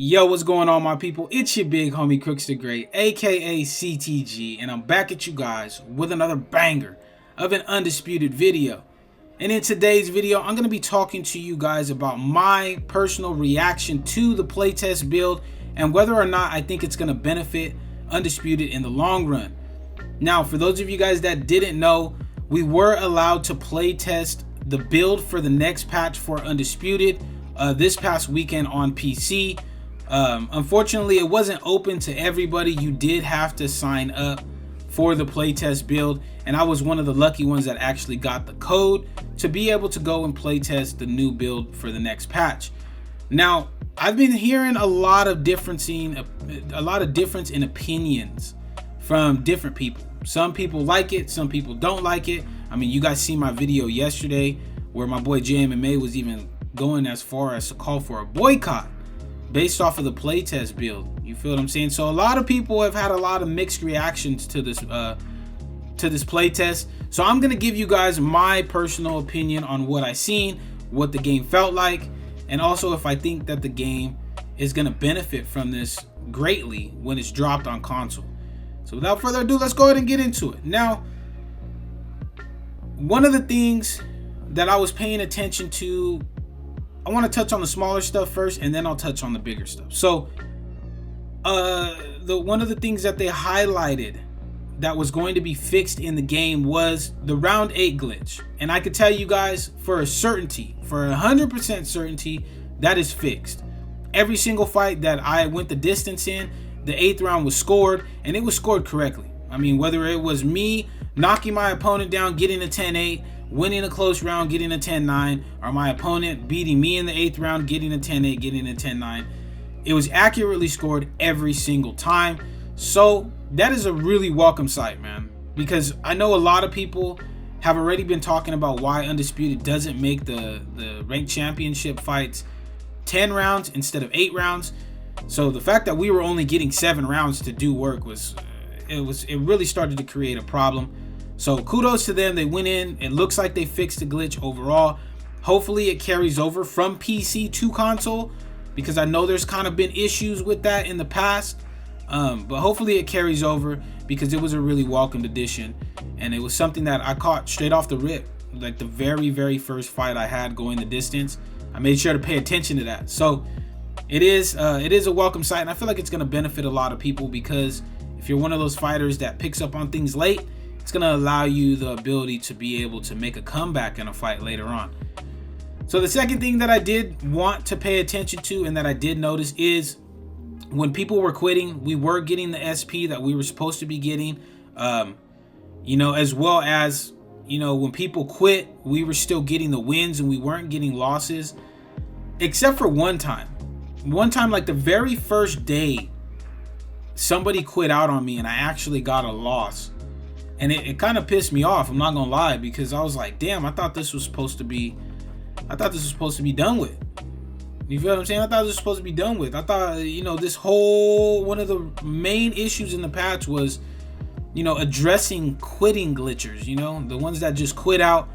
Yo, what's going on, my people? It's your big homie Crooks the Great, aka CTG, and I'm back at you guys with another banger of an Undisputed video. And in today's video, I'm going to be talking to you guys about my personal reaction to the playtest build and whether or not I think it's going to benefit Undisputed in the long run. Now, for those of you guys that didn't know, we were allowed to playtest the build for the next patch for Undisputed this past weekend on PC. Unfortunately, it wasn't open to everybody. You did have to sign up for the playtest build, and I was one of the lucky ones that actually got the code to be able to go and playtest the new build for the next patch. Now, I've been hearing a lot of difference in opinions from different people. Some people like it, some people don't like it. I mean, you guys see my video yesterday where my boy JMMA was even going as far as to call for a boycott based off of the playtest build. You feel what I'm saying? So a lot of people have had a lot of mixed reactions to this playtest. So I'm gonna give you guys my personal opinion on what I seen, what the game felt like, and also if I think that the game is gonna benefit from this greatly when it's dropped on console. So without further ado, let's go ahead and get into it. Now, one of the things that I was paying attention to, I want to touch on the smaller stuff first, and then I'll touch on the bigger stuff. So, one of the things that they highlighted that was going to be fixed in the game was the round 8 glitch. And I could tell you guys for a certainty, for 100% certainty, that is fixed. Every single fight that I went the distance in, the 8th round was scored, and it was scored correctly. I mean, whether it was me knocking my opponent down, getting a 10-8, winning a close round, getting a 10-9, or my opponent beating me in the 8th round, getting a 10-8, getting a 10-9. It was accurately scored every single time. So that is a really welcome sight, man, because I know a lot of people have already been talking about why Undisputed doesn't make the ranked championship fights 10 rounds instead of 8 rounds. So the fact that we were only getting 7 rounds to do work it really started to create a problem. So kudos to them. They went in. It looks like they fixed the glitch overall. Hopefully it carries over from PC to console, because I know there's kind of been issues with that in the past. But hopefully it carries over, because it was a really welcomed addition, and it was something that I caught straight off the rip. Like the very first fight I had going the distance, I made sure to pay attention to that. So it is a welcome sight, and I feel like it's going to benefit a lot of people, because if you're one of those fighters that picks up on things late, it's going to allow you the ability to be able to make a comeback in a fight later on. So the second thing that I did want to pay attention to, and that I did notice, is when people were quitting, we were getting the SP that we were supposed to be getting, as well as, when people quit, we were still getting the wins and we weren't getting losses, except for one time, like the very first day, somebody quit out on me and I actually got a loss. And it kind of pissed me off, I'm not gonna lie, because I was like, damn, I thought this was supposed to be done with. You feel what I'm saying? I thought this was supposed to be done with. I thought, this whole, one of the main issues in the patch was, addressing quitting glitchers, the ones that just quit out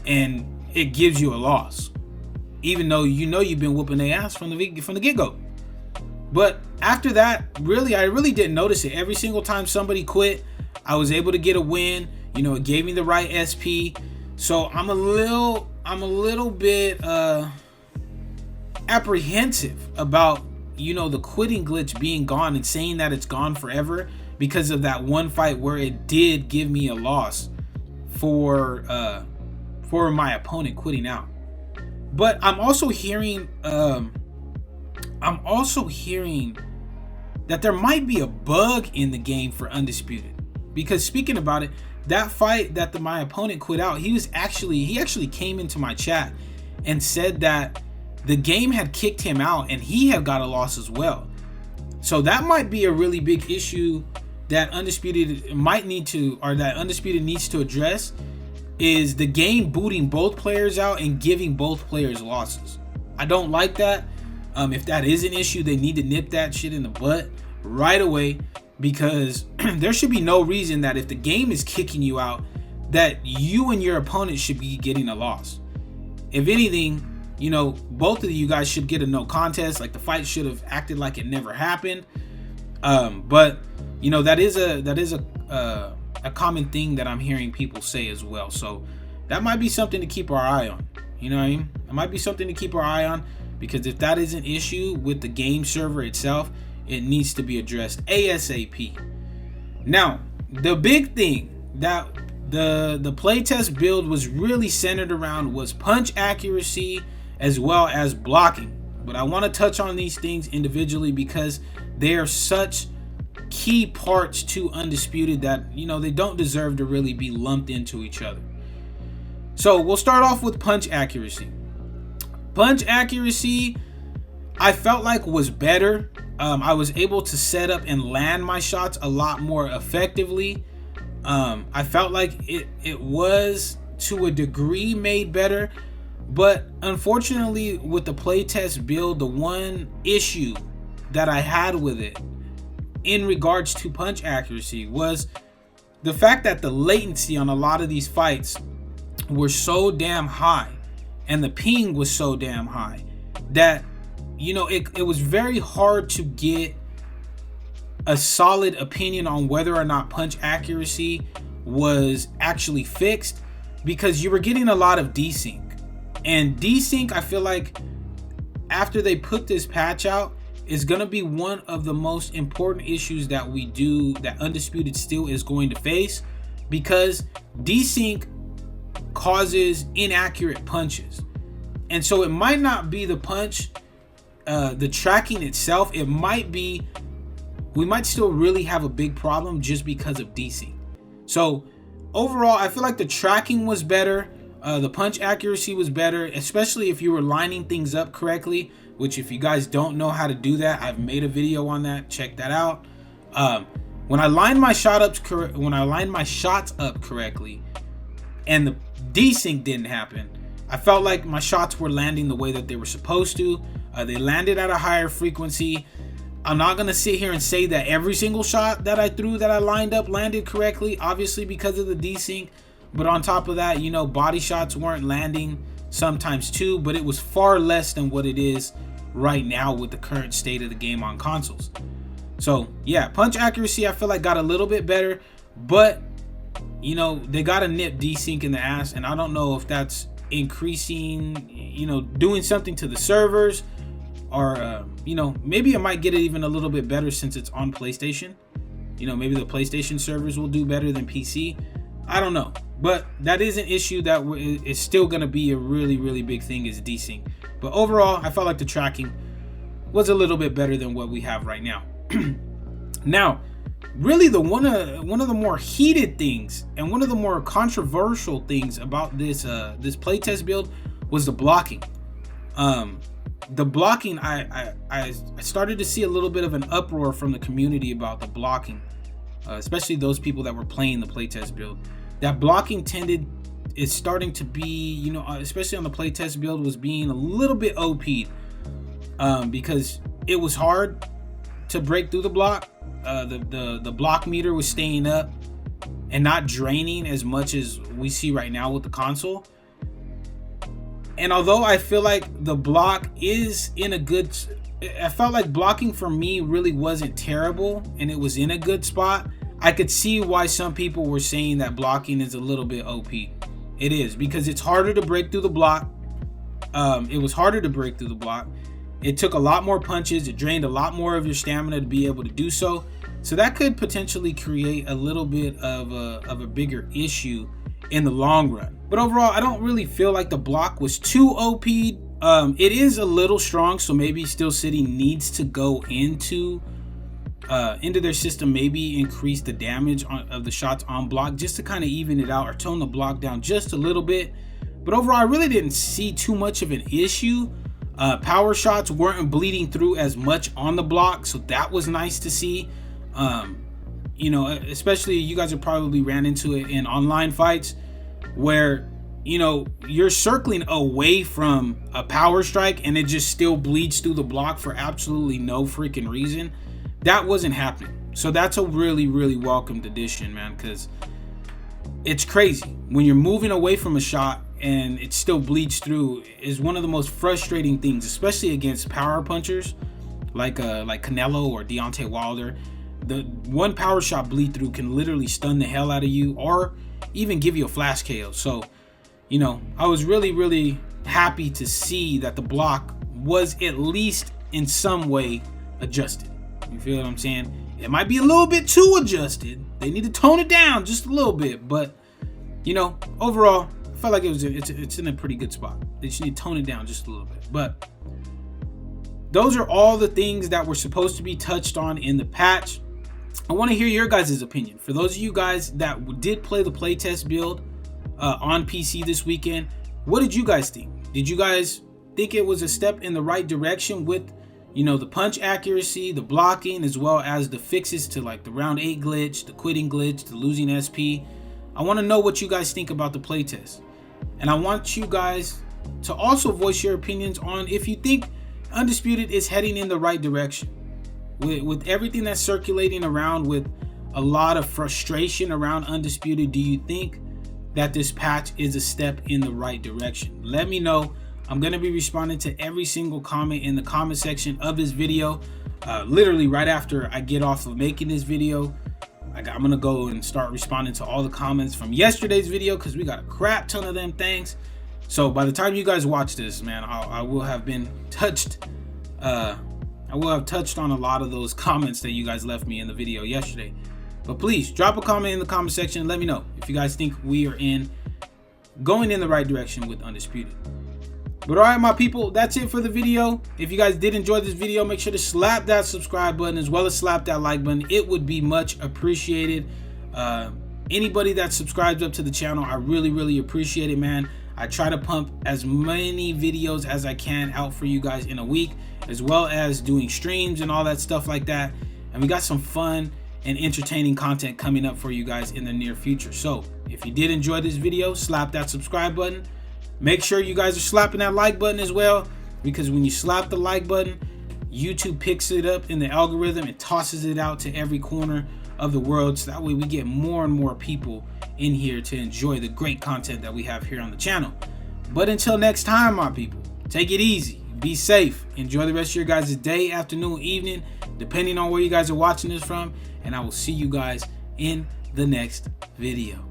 and it gives you a loss, even though you've been whooping their ass from the get-go. But after that, I really didn't notice it. Every single time somebody quit, I was able to get a win. It gave me the right SP. So I'm a little bit apprehensive about the quitting glitch being gone and saying that it's gone forever, because of that one fight where it did give me a loss for my opponent quitting out. But I'm also hearing that there might be a bug in the game for Undisputed. Because speaking about it, that fight that my opponent quit out, he actually came into my chat and said that the game had kicked him out and he had got a loss as well. So that might be a really big issue that Undisputed needs to address, is the game booting both players out and giving both players losses. I don't like that. If that is an issue, they need to nip that shit in the butt right away, because there should be no reason that if the game is kicking you out, that you and your opponent should be getting a loss. If anything, both of you guys should get a no contest. Like, the fight should have acted like it never happened. But that is a common thing that I'm hearing people say as well. So that might be something to keep our eye on. You know what I mean? It might be something to keep our eye on, because if that is an issue with the game server itself, it needs to be addressed ASAP. Now, the big thing that the playtest build was really centered around was punch accuracy as well as blocking. But I want to touch on these things individually because they are such key parts to Undisputed that they don't deserve to really be lumped into each other. So we'll start off with punch accuracy. Punch accuracy, I felt like was better. I was able to set up and land my shots a lot more effectively. I felt like it was to a degree made better, but unfortunately with the playtest build, the one issue that I had with it in regards to punch accuracy was the fact that the latency on a lot of these fights were so damn high, and the ping was so damn high that it was very hard to get a solid opinion on whether or not punch accuracy was actually fixed, because you were getting a lot of desync. And desync, I feel like after they put this patch out, is going to be one of the most important issues that Undisputed still is going to face, because desync causes inaccurate punches. And so it might not be the punch, the tracking itself. It might be, we might still really have a big problem just because of desync. So overall, I feel like the tracking was better. The punch accuracy was better, especially if you were lining things up correctly, which if you guys don't know how to do that, I've made a video on that. Check that out. When I lined my shots up correctly and the desync didn't happen, I felt like my shots were landing the way that they were supposed to. They landed at a higher frequency. I'm not going to sit here and say that every single shot that I threw that I lined up landed correctly, obviously because of the desync. But on top of that, body shots weren't landing sometimes too, but it was far less than what it is right now with the current state of the game on consoles. So yeah, punch accuracy I feel like got a little bit better, but they got to nip desync in the ass, and I don't know if that's increasing, doing something to the servers, or maybe it might get it even a little bit better since it's on PlayStation. Maybe the PlayStation servers will do better than PC. I don't know, but that is an issue that is still going to be a really, really big thing, is desync. But overall, I felt like the tracking was a little bit better than what we have right now. Now, really, one of the more heated things and one of the more controversial things about this playtest build was the blocking. The blocking, I started to see a little bit of an uproar from the community about the blocking, especially those people that were playing the playtest build. That blocking is starting to be, especially on the playtest build, was being a little bit OP'd, because it was hard to break through the block. The block meter was staying up and not draining as much as we see right now with the console. And although I feel like the block is I felt like blocking for me really wasn't terrible and it was in a good spot. I could see why some people were saying that blocking is a little bit OP. It is, because it's harder to break through the block. It was harder to break through the block. It took a lot more punches. It drained a lot more of your stamina to be able to do so. So that could potentially create a little bit of a bigger issue in the long run. But overall, I don't really feel like the block was too OP'd. It is a little strong, so maybe Steel City needs to go into their system, maybe increase the damage of the shots on block just to kind of even it out or tone the block down just a little bit. But overall, I really didn't see too much of an issue. Power shots weren't bleeding through as much on the block, so that was nice to see. Especially you guys have probably ran into it in online fights where you're circling away from a power strike and it just still bleeds through the block for absolutely no freaking reason. That wasn't happening. So that's a really, really welcomed addition, man, because it's crazy when you're moving away from a shot and it still bleeds through is one of the most frustrating things, especially against power punchers like Canelo or Deontay Wilder. The one power shot bleed through can literally stun the hell out of you or even give you a flash KO. So, you know, I was really happy to see that the block was at least in some way adjusted. You feel what I'm saying? It might be a little bit too adjusted. They need to tone it down just a little bit, but you know, overall, I felt like it's in a pretty good spot. They just need to tone it down just a little bit. But those are all the things that were supposed to be touched on in the patch. I want to hear your guys' opinion. For those of you guys that did play the playtest build on PC this weekend, what did you guys think? Did you guys think it was a step in the right direction with, you know, the punch accuracy, the blocking, as well as the fixes to like the round 8 glitch, the quitting glitch, the losing SP? I want to know what you guys think about the playtest. And I want you guys to also voice your opinions on if you think Undisputed is heading in the right direction. With everything that's circulating around, with a lot of frustration around Undisputed, do you think that this patch is a step in the right direction? Let me know. I'm going to be responding to every single comment in the comment section of this video. Literally right after I get off of making this video, I'm going to go and start responding to all the comments from yesterday's video, because we got a crap ton of them things. So by the time you guys watch this, man, I will have been touched. I will have touched on a lot of those comments that you guys left me in the video yesterday. But please drop a comment in the comment section and let me know if you guys think we are going in the right direction with Undisputed. But alright, my people, that's it for the video. If you guys did enjoy this video, make sure to slap that subscribe button as well as slap that like button. It would be much appreciated. Anybody that subscribes up to the channel, I really appreciate it, man. I try to pump as many videos as I can out for you guys in a week, as well as doing streams and all that stuff like that. And we got some fun and entertaining content coming up for you guys in the near future. So if you did enjoy this video, slap that subscribe button. Make sure you guys are slapping that like button as well, because when you slap the like button, YouTube picks it up in the algorithm and tosses it out to every corner of the world, so that way we get more and more people in here to enjoy the great content that we have here on the channel. But until next time, my people, take it easy, be safe, enjoy the rest of your guys' day, afternoon, evening, depending on where you guys are watching this from, and I will see you guys in the next video.